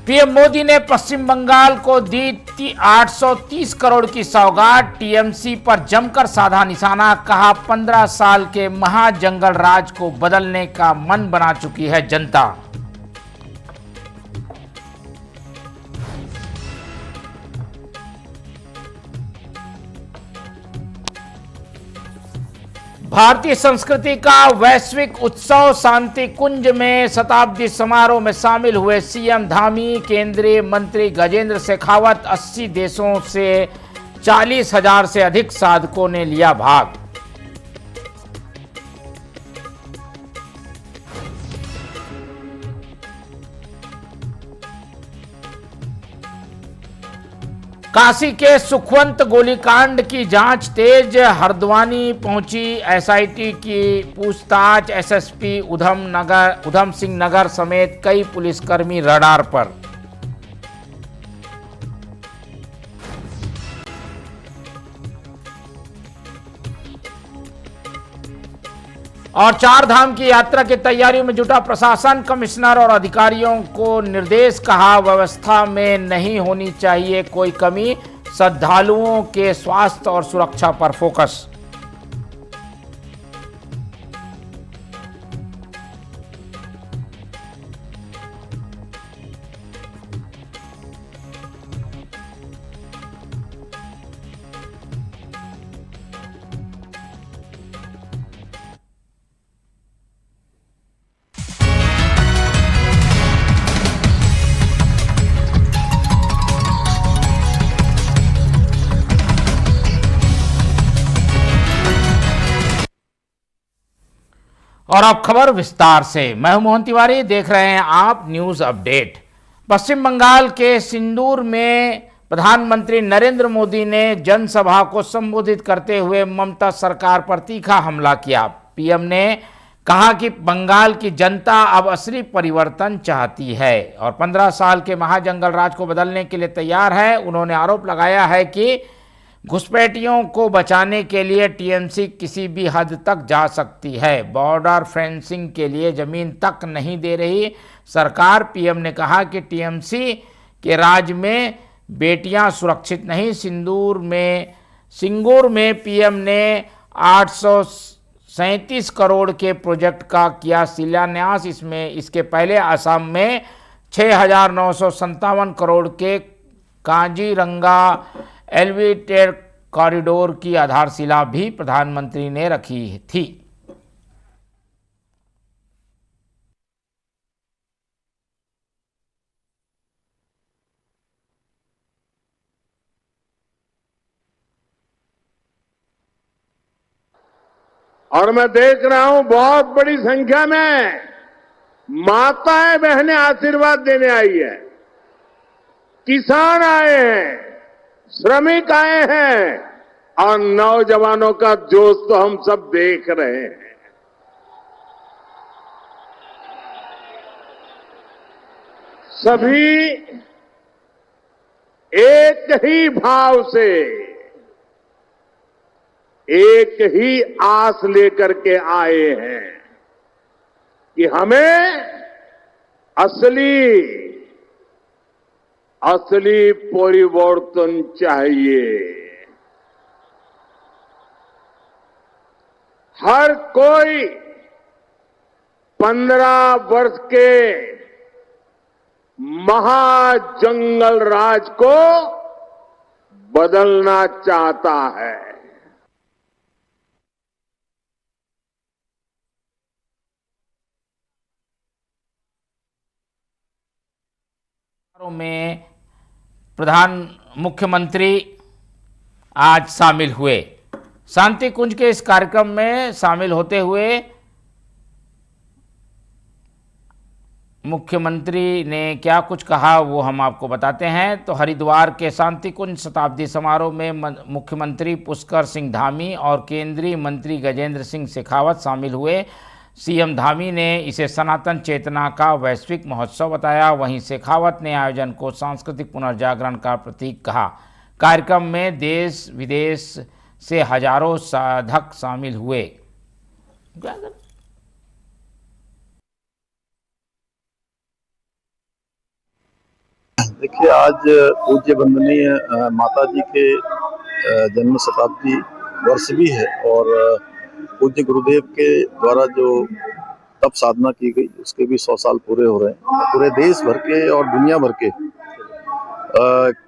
PM Modi ने पश्चिम बंगाल को दी 830 करोड़ की सौगात। टीएमसी पर जमकर साधा निशाना, कहा 15 साल के महाजंगल राज को बदलने का मन बना चुकी है जनता। भारतीय संस्कृति का वैश्विक उत्सव शांति कुंज में शताब्दी समारोह में शामिल हुए सीएम धामी। केंद्रीय मंत्री गजेंद्र शेखावत, 80 देशों से 40,000 से अधिक साधकों ने लिया भाग। काशी के सुखवंत गोलीकांड की जांच तेज, हरद्वानी पहुंची एसआईटी की पूछताछ। एसएसपी उधम सिंह नगर समेत कई पुलिसकर्मी रडार पर। और चार धाम की यात्रा की तैयारियों में जुटा प्रशासन। कमिश्नर और अधिकारियों को निर्देश, कहा व्यवस्था में नहीं होनी चाहिए कोई कमी। श्रद्धालुओं के स्वास्थ्य और सुरक्षा पर फोकस। और अब खबर विस्तार से। मैं हूं मोहन तिवारी, देख रहे हैं आप न्यूज अपडेट। पश्चिम बंगाल के सिंदूर में प्रधानमंत्री नरेंद्र मोदी ने जनसभा को संबोधित करते हुए ममता सरकार पर तीखा हमला किया। पीएम ने कहा कि बंगाल की जनता अब असली परिवर्तन चाहती है और 15 साल के महाजंगल राज को बदलने के लिए तैयार है। उन्होंने आरोप लगाया है कि घुसपैठियों को बचाने के लिए टीएमसी किसी भी हद तक जा सकती है, बॉर्डर फेंसिंग के लिए जमीन तक नहीं दे रही सरकार। पीएम ने कहा कि टीएमसी के राज में बेटियां सुरक्षित नहीं। सिंगूर में पीएम ने 837 करोड़ के प्रोजेक्ट का किया शिलान्यास। इसके पहले असम में 6,957 करोड़ के काजीरंगा एलिवेटेड कॉरिडोर की आधारशिला भी प्रधानमंत्री ने रखी थी। और मैं देख रहा हूं बहुत बड़ी संख्या में माताएं बहनें आशीर्वाद देने आई है, किसान आए हैं, श्रमिक आए हैं और नौजवानों का जोश तो हम सब देख रहे हैं। सभी एक ही भाव से, एक ही आस लेकर के आए हैं कि हमें असली परिवर्तन चाहिए। हर कोई 15 वर्ष के महाजंगल राज को बदलना चाहता है। में मुख्यमंत्री आज शामिल हुए। शांति कुंज के इस कार्यक्रम में शामिल होते हुए मुख्यमंत्री ने क्या कुछ कहा वो हम आपको बताते हैं। तो हरिद्वार के शांति कुंज शताब्दी समारोह में मुख्यमंत्री पुष्कर सिंह धामी और केंद्रीय मंत्री गजेंद्र सिंह शेखावत शामिल हुए। सीएम धामी ने इसे सनातन चेतना का वैश्विक महोत्सव बताया। वहीं शेखावत ने आयोजन को सांस्कृतिक पुनर्जागरण का प्रतीक कहा। कार्यक्रम में देश विदेश से हजारों साधक शामिल हुए। देखिए, आज पूज्य वंदनीय माता जी के जन्म शताब्दी वर्ष भी है और पूज्य गुरुदेव के द्वारा जो तप साधना की गई उसके भी 100 साल पूरे हो रहे हैं। पूरे देश भर के और दुनिया भर के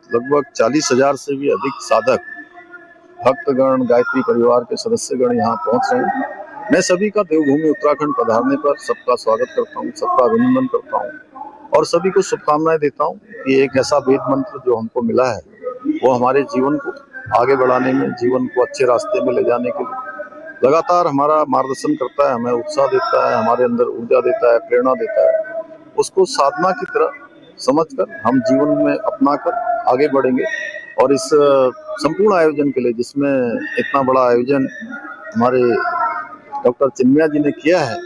लगभग 40,000 से भी अधिक साधक, भक्तगण, गायत्री परिवार के सदस्यगण यहाँ पहुंच रहे हैं। मैं सभी का देवभूमि उत्तराखंड पधारने पर सबका स्वागत करता हूँ, सबका अभिनंदन करता हूँ और सभी को शुभकामनाएं देता हूँ कि एक ऐसा वेद मंत्र जो हमको मिला है वो हमारे जीवन को आगे बढ़ाने में, जीवन को अच्छे रास्ते में ले जाने के लिए लगातार हमारा मार्गदर्शन करता है, हमें उत्साह देता है, हमारे अंदर ऊर्जा देता है, प्रेरणा देता है। उसको साधना की तरह समझकर हम जीवन में अपनाकर आगे बढ़ेंगे और इस संपूर्ण आयोजन के लिए, जिसमें इतना बड़ा आयोजन हमारे डॉक्टर चिन्मया जी ने किया है,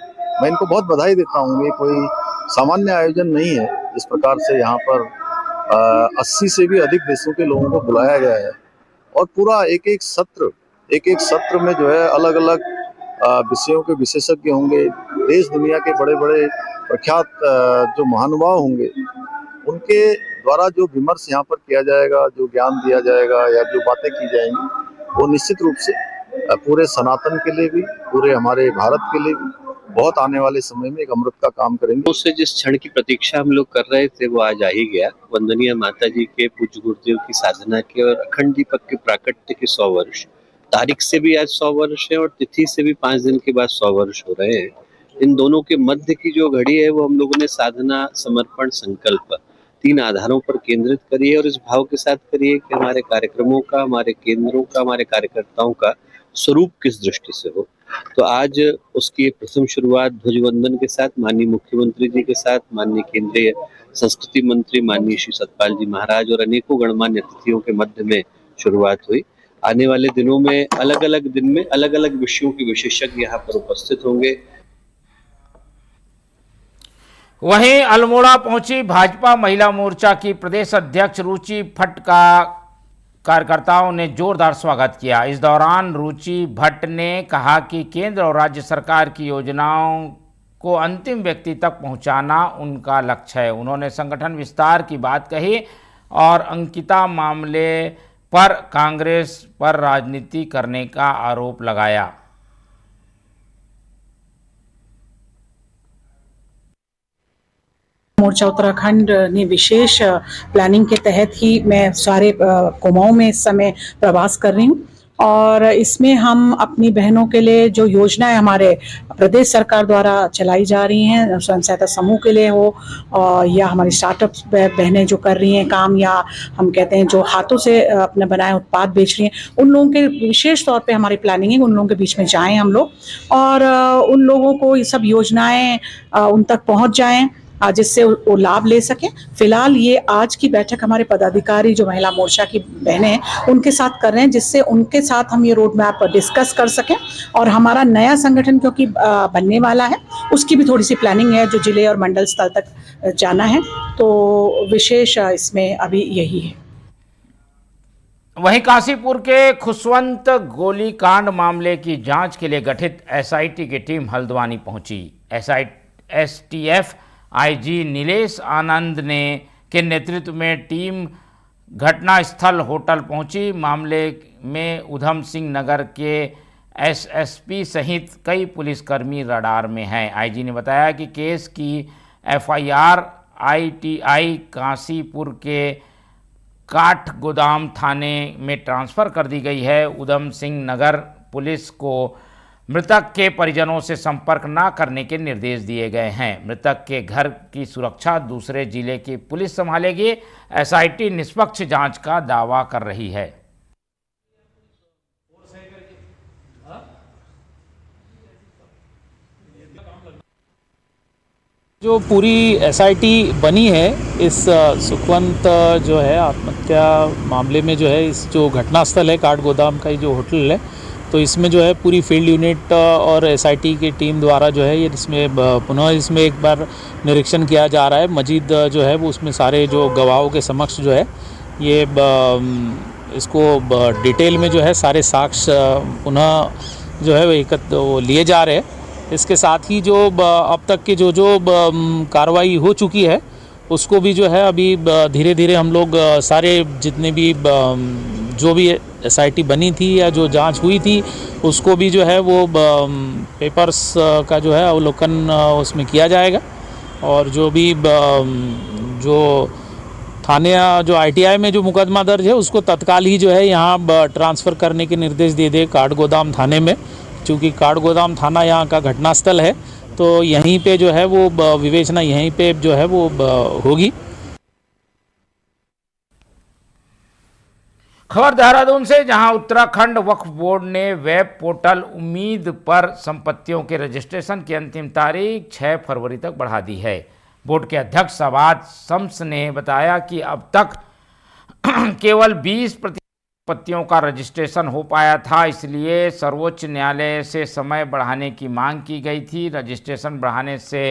मैं इनको बहुत बधाई देता हूँ। ये कोई सामान्य आयोजन नहीं है। इस प्रकार से यहाँ पर 80 से भी अधिक देशों के लोगों को बुलाया गया है और पूरा एक एक सत्र में जो है अलग अलग विषयों के विशेषज्ञ होंगे। देश दुनिया के बड़े बड़े प्रख्यात जो महानुभाव होंगे, उनके द्वारा जो विमर्श यहाँ पर किया जाएगा, जो ज्ञान दिया जाएगा या जो बातें की जाएंगी, वो निश्चित रूप से पूरे सनातन के लिए भी, पूरे हमारे भारत के लिए भी बहुत आने वाले समय में एक अमृत का काम करेंगे। उससे जिस क्षण की प्रतीक्षा हम लोग कर रहे थे वो आज आ ही गया। वंदनीय माता जी के, पूज्य गुरुदेव की साधना के और अखंड दीपक के प्राकट्य के 100 वर्ष, तारीख से भी आज 100 वर्ष है और तिथि से भी 5 दिन के बाद 100 वर्ष हो रहे हैं। इन दोनों के मध्य की जो घड़ी है वो हम लोगों ने साधना, समर्पण, संकल्प 3 आधारों पर केंद्रित करी है और इस भाव के साथ करी है कि हमारे कार्यक्रमों का, हमारे केंद्रों का, हमारे कार्यकर्ताओं का स्वरूप किस दृष्टि से हो। तो आज उसकी प्रथम शुरुआत ध्वजवंदन के साथ माननीय मुख्यमंत्री जी के साथ, माननीय केंद्रीय संस्कृति मंत्री माननीय श्री सतपाल जी महाराज और अनेकों गणमान्य अतिथियों के मध्य में शुरुआत हुई। आने वाले दिनों में अलग अलग दिन में अलग अलग विषयों के विशेषज्ञ यहाँ पर उपस्थित होंगे। वहीं अल्मोड़ा पहुंची भाजपा महिला मोर्चा की प्रदेश अध्यक्ष रुचि भट्ट का कार्यकर्ताओं ने जोरदार स्वागत किया। इस दौरान रुचि भट्ट ने कहा कि केंद्र और राज्य सरकार की योजनाओं को अंतिम व्यक्ति तक पहुंचाना उनका लक्ष्य है। उन्होंने संगठन विस्तार की बात कही और अंकिता मामले पर कांग्रेस पर राजनीति करने का आरोप लगाया। मोर्चा उत्तराखंड ने विशेष प्लानिंग के तहत ही मैं सारे कुमाऊं में इस समय प्रवास कर रही हूँ और इसमें हम अपनी बहनों के लिए जो योजनाएं हमारे प्रदेश सरकार द्वारा चलाई जा रही हैं, स्वयं सहायता समूह के लिए हो या हमारी स्टार्टअप बहनें जो कर रही हैं काम, या हम कहते हैं जो हाथों से अपने बनाए उत्पाद बेच रही हैं, उन लोगों के विशेष तौर पे हमारी प्लानिंग है उन लोगों के बीच में जाएं हम लोग और उन लोगों को ये सब योजनाएं उन तक पहुँच जाएँ जिससे वो लाभ ले सके। फिलहाल ये आज की बैठक हमारे पदाधिकारी जो महिला मोर्चा की बहनें हैं उनके साथ कर रहे हैं, जिससे उनके साथ हम ये रोड मैप डिस्कस कर सकें और हमारा नया संगठन क्योंकि बनने वाला है उसकी भी थोड़ी सी प्लानिंग है जो जिले और मंडल स्तर तक जाना है, तो विशेष इसमें अभी यही है। वहीं काशीपुर के खुशवंत गोलीकांड मामले की जांच के लिए गठित एसआईटी की टीम हल्द्वानी पहुंची। एसटीएफ आईजी नीलेश आनंद के नेतृत्व में टीम घटनास्थल होटल पहुंची। मामले में उधम सिंह नगर के एसएसपी सहित कई पुलिसकर्मी रडार में हैं। आईजी ने बताया कि केस की एफआईआर आईटीआई काशीपुर के काठगोदाम थाने में ट्रांसफ़र कर दी गई है। उधम सिंह नगर पुलिस को मृतक के परिजनों से संपर्क न करने के निर्देश दिए गए हैं। मृतक के घर की सुरक्षा दूसरे जिले की पुलिस संभालेगी। एसआईटी निष्पक्ष जांच का दावा कर रही है। जो पूरी एसआईटी बनी है इस सुखवंत जो है आत्महत्या मामले में, जो है इस जो घटनास्थल है काठगोदाम का जो होटल है, तो इसमें जो है पूरी फील्ड यूनिट और एसआईटी की टीम द्वारा जो है ये इसमें पुनः इसमें एक बार निरीक्षण किया जा रहा है। मजीद जो है वो उसमें सारे जो गवाहों के समक्ष जो है ये इसको डिटेल में जो है सारे साक्ष्य पुनः जो है वो लिए जा रहे हैं। इसके साथ ही जो अब तक के जो कार्रवाई हो चुकी है उसको भी जो है अभी धीरे धीरे हम लोग सारे जितने भी जो भी SIT बनी थी या जो जांच हुई थी उसको भी जो है वो पेपर्स का जो है अवलोकन उसमें किया जाएगा और जो भी जो थाने जो ITI में जो मुकदमा दर्ज है उसको तत्काल ही जो है यहाँ ट्रांसफ़र करने के निर्देश दे दे काठगोदाम थाने में, क्योंकि काठगोदाम थाना यहाँ का घटनास्थल है तो यहीं पे जो है वो विवेचना यहीं पे जो है वो होगी। खबर देहरादून से, जहां उत्तराखंड वक्फ बोर्ड ने वेब पोर्टल उम्मीद पर संपत्तियों के रजिस्ट्रेशन की अंतिम तारीख 6 फरवरी तक बढ़ा दी है। बोर्ड के अध्यक्ष सवाद शम्स ने बताया कि अब तक केवल 20% संपत्तियों का रजिस्ट्रेशन हो पाया था, इसलिए सर्वोच्च न्यायालय से समय बढ़ाने की मांग की गई थी। रजिस्ट्रेशन बढ़ाने से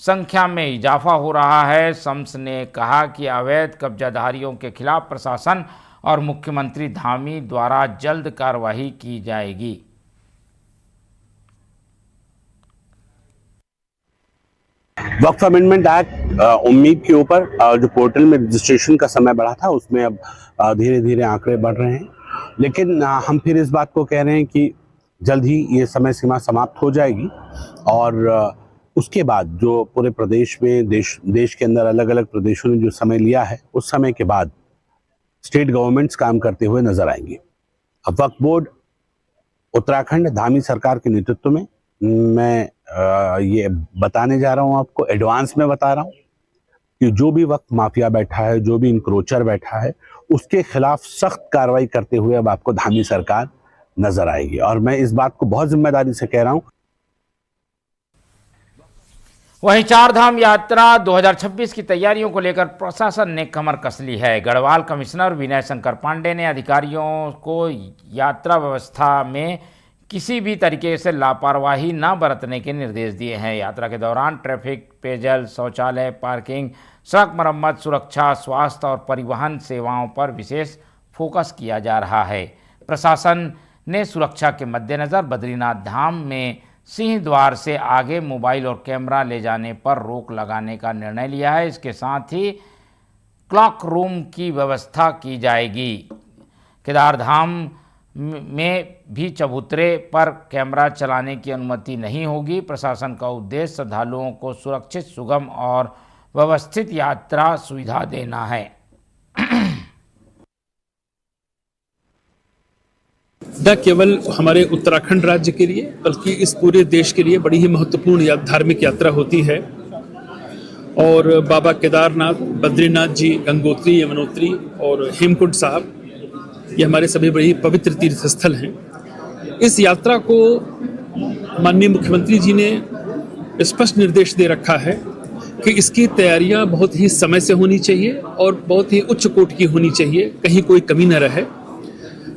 संख्या में इजाफा हो रहा है। शम्स ने कहा कि अवैध कब्जाधारियों के खिलाफ प्रशासन और मुख्यमंत्री धामी द्वारा जल्द कार्रवाई की जाएगी। वक्फ अमेंडमेंट एक्ट उम्मीद के ऊपर जो पोर्टल में रजिस्ट्रेशन का समय बढ़ा था उसमें अब धीरे धीरे आंकड़े बढ़ रहे हैं, लेकिन हम फिर इस बात को कह रहे हैं कि जल्द ही ये समय सीमा समाप्त हो जाएगी और उसके बाद जो पूरे प्रदेश में देश के अंदर अलग अलग प्रदेशों ने जो समय लिया है उस समय के बाद स्टेट गवर्नमेंट्स काम करते हुए नजर आएंगी। अब वक्फ बोर्ड उत्तराखंड धामी सरकार के नेतृत्व में मैं ये बताने जा रहा हूँ, आपको एडवांस में बता रहा हूँ कि जो भी वक्त माफिया बैठा है, जो भी इंक्रोचर बैठा है, उसके खिलाफ सख्त कार्रवाई करते हुए अब आपको धामी सरकार नजर आएगी और मैं इस बात को बहुत जिम्मेदारी से कह रहा हूँ। वहीं चारधाम यात्रा 2026 की तैयारियों को लेकर प्रशासन ने कमर कस ली है। गढ़वाल कमिश्नर विनय शंकर पांडे ने अधिकारियों को यात्रा व्यवस्था में किसी भी तरीके से लापरवाही न बरतने के निर्देश दिए हैं। यात्रा के दौरान ट्रैफिक, पेयजल, शौचालय, पार्किंग, सड़क मरम्मत, सुरक्षा, स्वास्थ्य और परिवहन सेवाओं पर विशेष फोकस किया जा रहा है। प्रशासन ने सुरक्षा के मद्देनज़र बद्रीनाथ धाम में सिंह द्वार से आगे मोबाइल और कैमरा ले जाने पर रोक लगाने का निर्णय लिया है। इसके साथ ही क्लॉक रूम की व्यवस्था की जाएगी। केदारधाम में भी चबूतरे पर कैमरा चलाने की अनुमति नहीं होगी। प्रशासन का उद्देश्य श्रद्धालुओं को सुरक्षित, सुगम और व्यवस्थित यात्रा सुविधा देना है। न केवल हमारे उत्तराखंड राज्य के लिए बल्कि इस पूरे देश के लिए बड़ी ही महत्वपूर्ण धार्मिक यात्रा होती है और बाबा केदारनाथ, बद्रीनाथ जी, गंगोत्री, यमुनोत्री और हेमकुंड साहब ये हमारे सभी बड़ी पवित्र तीर्थ स्थल हैं। इस यात्रा को माननीय मुख्यमंत्री जी ने स्पष्ट निर्देश दे रखा है कि इसकी तैयारियां बहुत ही समय से होनी चाहिए और बहुत ही उच्च कोटि की होनी चाहिए, कहीं कोई कमी न रहे।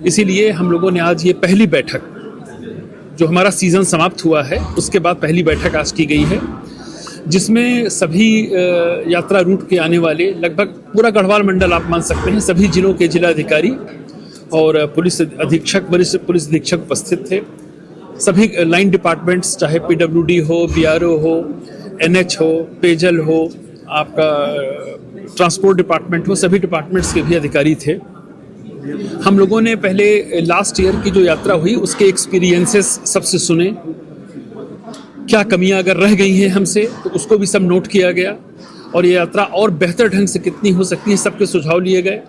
इसीलिए हम लोगों ने आज ये पहली बैठक, जो हमारा सीज़न समाप्त हुआ है उसके बाद पहली बैठक आज की गई है, जिसमें सभी यात्रा रूट के आने वाले लगभग पूरा गढ़वाल मंडल आप मान सकते हैं, सभी जिलों के जिलाधिकारी और पुलिस अधीक्षक, वरिष्ठ पुलिस अधीक्षक उपस्थित थे। सभी लाइन डिपार्टमेंट्स, चाहे PWD हो, BRO हो, NH हो, पेयजल हो, आपका ट्रांसपोर्ट डिपार्टमेंट हो, सभी डिपार्टमेंट्स के भी अधिकारी थे। हम लोगों ने पहले लास्ट ईयर की जो यात्रा हुई उसके एक्सपीरियंसेस सबसे सुने, क्या कमियां अगर रह गई हैं हमसे तो उसको भी सब नोट किया गया और ये यात्रा और बेहतर ढंग से कितनी हो सकती है सबके सुझाव लिए गए।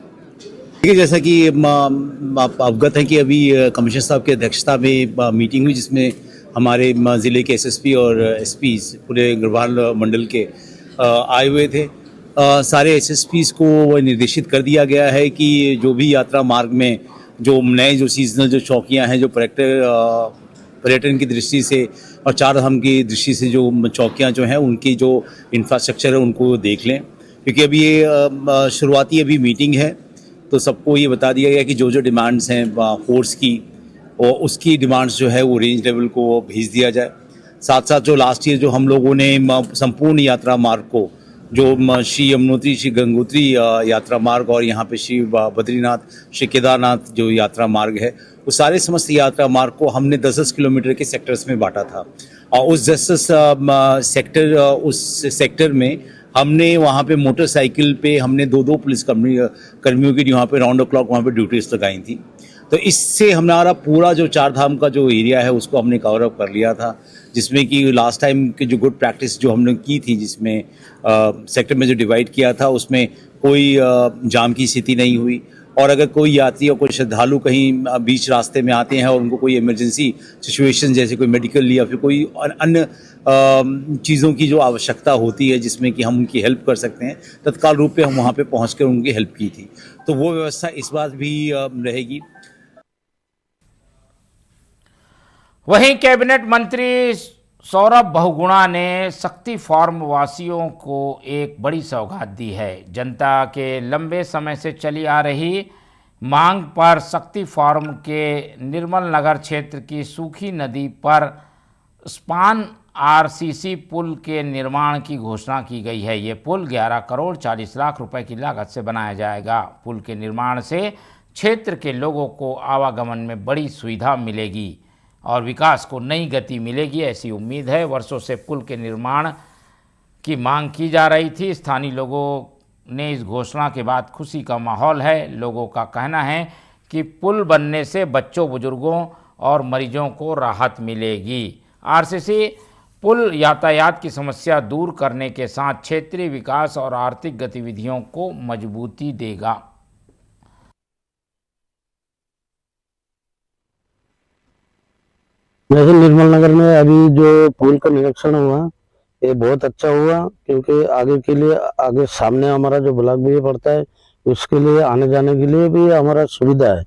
देखिए, जैसा कि आप अवगत हैं कि अभी कमिश्नर साहब की अध्यक्षता में मीटिंग हुई जिसमें हमारे ज़िले के SSP और SP पूरे गढ़वाल मंडल के आए हुए थे। सारे SSPs को निर्देशित कर दिया गया है कि जो भी यात्रा मार्ग में जो नए जो सीजनल जो चौकियां हैं, जो पर्यटन की दृष्टि से और चारधाम की दृष्टि से जो चौकियां जो हैं उनकी जो इंफ्रास्ट्रक्चर है उनको देख लें, क्योंकि अभी ये शुरुआती अभी मीटिंग है तो सबको ये बता दिया गया कि जो जो डिमांड्स हैं फोर्स की और उसकी डिमांड्स जो है वो रेंज लेवल को भेज दिया जाए। साथ साथ जो लास्ट ईयर जो हम लोगों ने संपूर्ण यात्रा मार्ग को जो श्री यमुनोत्री, श्री गंगोत्री यात्रा मार्ग और यहाँ पे श्री बद्रीनाथ, श्री केदारनाथ जो यात्रा मार्ग है, वो सारे समस्त यात्रा मार्ग को हमने 10-10 किलोमीटर के सेक्टर्स में बांटा था और उस 10 सेक्टर में हमने वहाँ पे मोटरसाइकिल पे हमने दो पुलिस कर्मियों की वहाँ पे राउंड द क्लॉक वहाँ पे ड्यूटीज लगाई थी। तो इससे हमारा पूरा जो चार धाम का जो एरिया है उसको हमने कवर अप कर लिया था, जिसमें कि लास्ट टाइम की जो गुड प्रैक्टिस जो हमने की थी, जिसमें सेक्टर में जो डिवाइड किया था उसमें कोई जाम की स्थिति नहीं हुई। और अगर कोई यात्री और कोई श्रद्धालु कहीं बीच रास्ते में आते हैं और उनको कोई इमरजेंसी सिचुएशन जैसे कोई मेडिकल या फिर कोई अन्य चीज़ों की जो आवश्यकता होती है जिसमें कि हम उनकी हेल्प कर सकते हैं, तत्काल रूप पे हम वहाँ पे पहुँचकर उनकी हेल्प की थी। तो वो व्यवस्था इस बार भी रहेगी। वहीं कैबिनेट मंत्री सौरभ बहुगुणा ने शक्ति फार्म वासियों को एक बड़ी सौगात दी है। जनता के लंबे समय से चली आ रही मांग पर शक्ति फार्म के निर्मल नगर क्षेत्र की सूखी नदी पर स्पान आरसीसी पुल के निर्माण की घोषणा की गई है। ये पुल 11 करोड़ 40 लाख रुपए की लागत से बनाया जाएगा। पुल के निर्माण से क्षेत्र के लोगों को आवागमन में बड़ी सुविधा मिलेगी और विकास को नई गति मिलेगी, ऐसी उम्मीद है। वर्षों से पुल के निर्माण की मांग की जा रही थी। स्थानीय लोगों ने इस घोषणा के बाद खुशी का माहौल है। लोगों का कहना है कि पुल बनने से बच्चों, बुजुर्गों और मरीजों को राहत मिलेगी। आरसीसी पुल यातायात की समस्या दूर करने के साथ क्षेत्रीय विकास और आर्थिक गतिविधियों को मजबूती देगा। वैसे निर्मल नगर में अभी जो पुल का निरीक्षण हुआ ये बहुत अच्छा हुआ, क्योंकि आगे के लिए आगे सामने हमारा जो ब्लॉक भी पड़ता है उसके लिए आने जाने के लिए भी हमारा सुविधा है।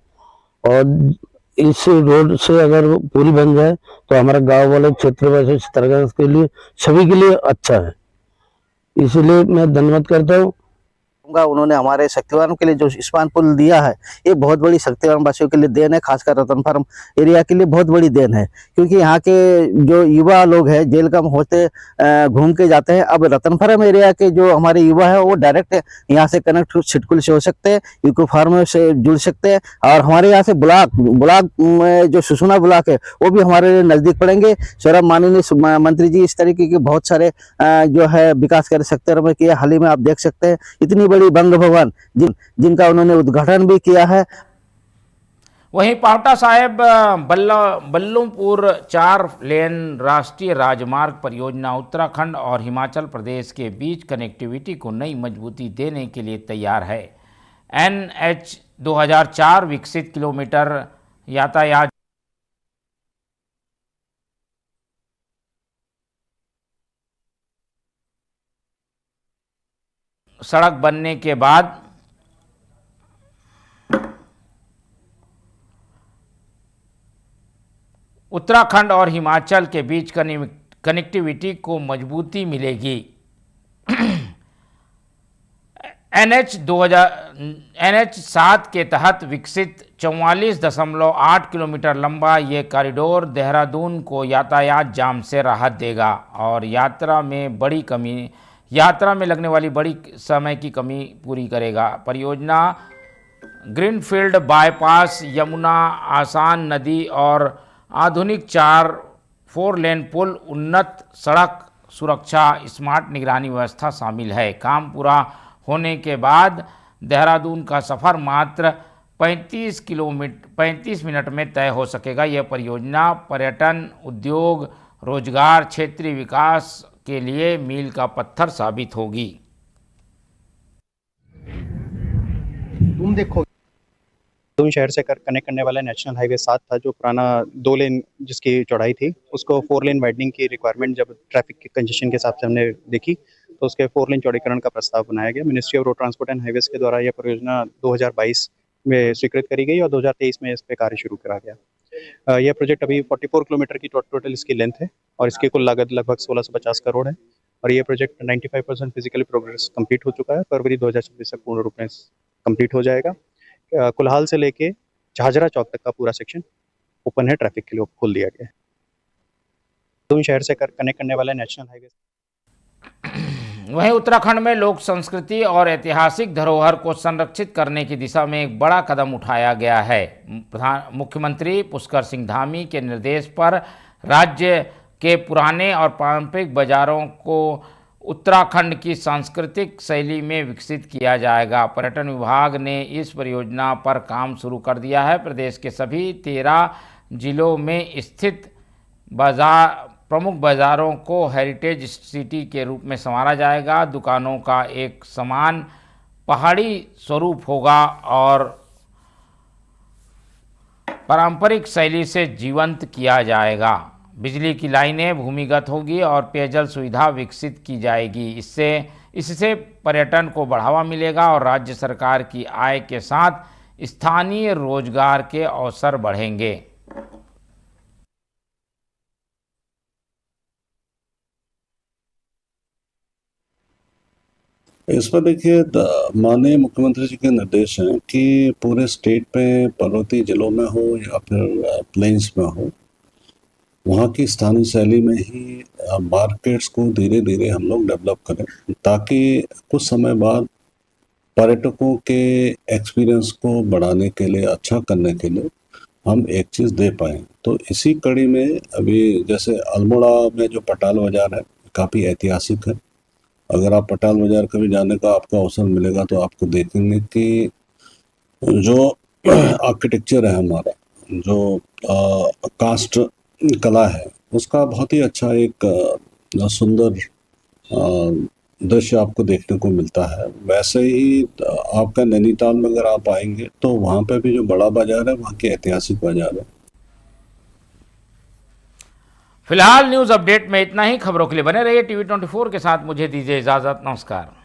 और इस रोड से अगर पुल बन जाए तो हमारा गांव वाले क्षेत्र वासी चित्रगंज के लिए सभी के लिए अच्छा है। इसलिए मैं धन्यवाद करता हूँ। उन्होंने हमारे शक्तिवान के लिए जो स्पान पुल दिया है ये बहुत बड़ी शक्तिवान वासियों के लिए देन है, खासकर रतन फार्म एरिया के लिए बहुत बड़ी देन है, क्योंकि यहाँ के जो युवा लोग हैं जेल कम होते घूम के जाते हैं। अब रतन फार्म एरिया के जो हमारे युवा है वो डायरेक्ट यहाँ से कनेक्ट छिटकुल से हो सकते हैं, यूको फार्म से जुड़ सकते हैं। और हमारे यहाँ से ब्लॉक जो सुसुना ब्लॉक है वो भी हमारे लिए नजदीक पड़ेंगे। सौरभ माननीय मंत्री जी इस तरीके के बहुत सारे जो है विकास कर सेक्टर में किया। हाल ही में आप देख सकते हैं इतनी बड़ी बंग भवन जिनका उन्होंने उद्घाटन भी किया है। वहीं पावटा साहेब बल्लमपुर 4 लेन राष्ट्रीय राजमार्ग परियोजना उत्तराखंड और हिमाचल प्रदेश के बीच कनेक्टिविटी को नई मजबूती देने के लिए तैयार है। NH 2004 विकसित किलोमीटर यातायात सड़क बनने के बाद उत्तराखंड और हिमाचल के बीच कनेक्टिविटी को मजबूती मिलेगी। NH 7 के तहत विकसित 44.8 किलोमीटर लंबा ये कॉरिडोर देहरादून को यातायात जाम से राहत देगा और यात्रा में लगने वाली बड़ी समय की कमी पूरी करेगा। परियोजना ग्रीनफील्ड बाईपास, यमुना, आसान नदी और आधुनिक 4 लेन पुल, उन्नत सड़क सुरक्षा, स्मार्ट निगरानी व्यवस्था शामिल है। काम पूरा होने के बाद देहरादून का सफ़र मात्र 35 मिनट में तय हो सकेगा। यह परियोजना पर्यटन, उद्योग, रोजगार, क्षेत्रीय विकास के लिए मील का पत्थर साबित होगी। तुम देखो शहर से कनेक्ट करने वाला नेशनल हाईवे 7 था, जो पुराना 2 लेन जिसकी चौड़ाई थी, उसको 4 लेन वाइडनिंग की रिक्वायरमेंट जब ट्रैफिक के कंजेशन के हिसाब से हमने देखी तो उसके 4 लेन चौड़ीकरण का प्रस्ताव बनाया गया। Ministry of road transport and highways के द्वारा यह परियोजना 2022 में स्वीकृत करी गई और 2023 में इस पर कार्य शुरू करा गया। यह प्रोजेक्ट अभी 44 किलोमीटर की टोटल इसकी लेंथ है और इसकी कुल लागत लगभग 1650 करोड़ है और ये प्रोजेक्ट 95% फिजिकली प्रोग्रेस कंप्लीट हो चुका है। फरवरी 2026 तक पूर्ण रूप में कंप्लीट हो जाएगा। कुल्हाल से लेके झाझरा चौक तक का पूरा सेक्शन ओपन है, ट्रैफिक के लिए खोल दिया गया है। शहर से कनेक्ट करने वाला नेशनल हाईवे। वहीं उत्तराखंड में लोक संस्कृति और ऐतिहासिक धरोहर को संरक्षित करने की दिशा में एक बड़ा कदम उठाया गया है। मुख्यमंत्री पुष्कर सिंह धामी के निर्देश पर राज्य के पुराने और पारंपरिक बाजारों को उत्तराखंड की सांस्कृतिक शैली में विकसित किया जाएगा। पर्यटन विभाग ने इस परियोजना पर काम शुरू कर दिया है। प्रदेश के सभी 13 जिलों में स्थित प्रमुख बाज़ारों को हेरिटेज सिटी के रूप में संवारा जाएगा। दुकानों का एक समान पहाड़ी स्वरूप होगा और पारंपरिक शैली से जीवंत किया जाएगा। बिजली की लाइनें भूमिगत होगी और पेयजल सुविधा विकसित की जाएगी। इससे पर्यटन को बढ़ावा मिलेगा और राज्य सरकार की आय के साथ स्थानीय रोजगार के अवसर बढ़ेंगे। इस पर देखिए, माननीय मुख्यमंत्री जी के निर्देश हैं कि पूरे स्टेट में पर्वतीय जिलों में हो या फिर प्लेन्स में हो, वहाँ की स्थानीय शैली में ही मार्केट्स को धीरे धीरे हम लोग डेवलप करें, ताकि कुछ समय बाद पर्यटकों के एक्सपीरियंस को बढ़ाने के लिए, अच्छा करने के लिए हम एक चीज़ दे पाएँ। तो इसी कड़ी में अभी जैसे अल्मोड़ा में जो पटाल बाज़ार है, काफ़ी ऐतिहासिक है। अगर आप पटाल बाज़ार कभी जाने का आपको अवसर मिलेगा तो आपको देखेंगे कि जो आर्किटेक्चर है हमारा, जो कास्ट कला है, उसका बहुत ही अच्छा एक सुंदर दृश्य आपको देखने को मिलता है। वैसे ही आपका नैनीताल में अगर आप आएंगे तो वहाँ पे भी जो बड़ा बाजार है, वहाँ की ऐतिहासिक बाजार है। फिलहाल न्यूज़ अपडेट में इतना ही। खबरों के लिए बने रहिए टीवी 24 के साथ। मुझे दीजिए इजाज़त। नमस्कार।